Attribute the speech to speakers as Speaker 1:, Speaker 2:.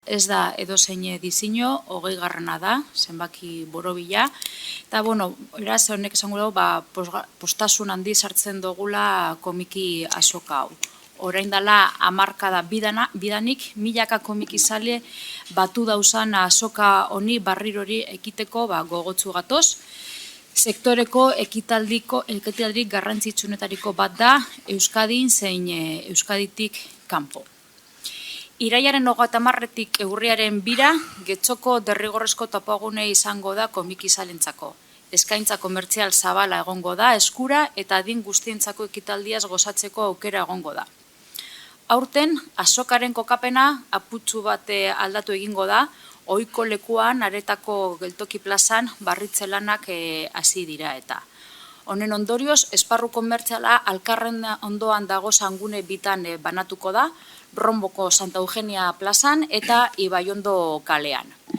Speaker 1: ez da edozein diseinu, 20. da, zenbaki borobila. Eta, eraz, honek esango dugu, postasun handi sartzen dugula komiki azoka hau. Orain dela hamarkada bidanik, milaka komikizale batu dauzan azoka honi barrirori ekiteko gogotsu gatoz. Sektoreko ekitaldik garrantzitsunetariko bat da Euskadin zein Euskaditik kanpo. Irailaren 30-etik urriaren 2, Getxoko derrigorrezko topagune izango da komikizalentzako. Eskaintza komertzial zabala egongo da eskura eta adin guztientzako ekitaldiaz gozatzeko aukera egongo da. Aurten, azokaren kokapena aputxu bat aldatu egingo da, ohiko lekuan, aretako geltoki plazan, barritze lanak hasi dira eta. Honen ondorioz, esparru komertziala alkarren ondoan dago zangune bitan banatuko da, Ronboko Santa Eugenia plazan eta Ibaiondo kalean.